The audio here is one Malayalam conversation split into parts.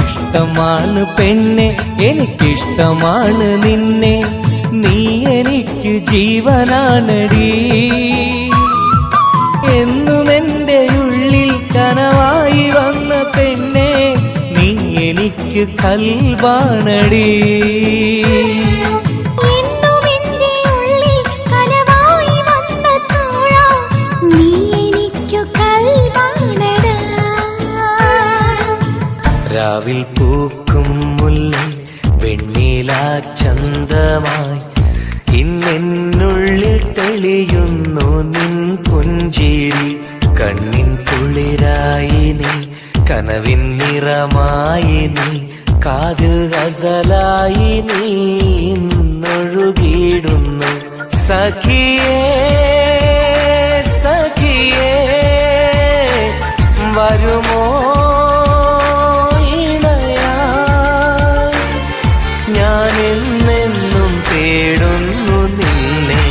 ഇഷ്ടമാണ് പെണ്ണെ, എനിക്കിഷ്ടമാണ് നിന്നെ, നീ എനിക്ക് ജീവനാണടി. എന്നും എൻ്റെ ഉള്ളിൽ കനവായി വന്ന പെണ്ണെ, നീ എനിക്ക് കൽബാണടി. രാവിൽ പൂക്കും മുല്ലൈ വെണ്ണില ചന്തമായി, ഇന്നെന്നുള്ളിൽ തെളിയുന്നു നിൻ പുഞ്ചിരി. കണ്ണിൻ കുളിരായി നീ, കനവിൻ നിറമായി നീ, കാതിൽ ഗസലായി നീ ഇന്നൊഴുകിയിടുന്നു. സഖിയേ സഖിയേ വരുമോ ഞാനെന്നെന്നും തേടുന്നു നിന്നെ.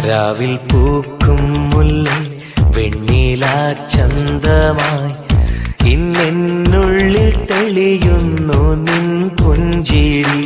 രാവിൽ പൂക്കും മുല്ലൈ വെണ്ണില ചന്തമായി, ഇന്നെന്നുള്ളിൽ തെളിയുന്നു നിൻ പുഞ്ചിരി.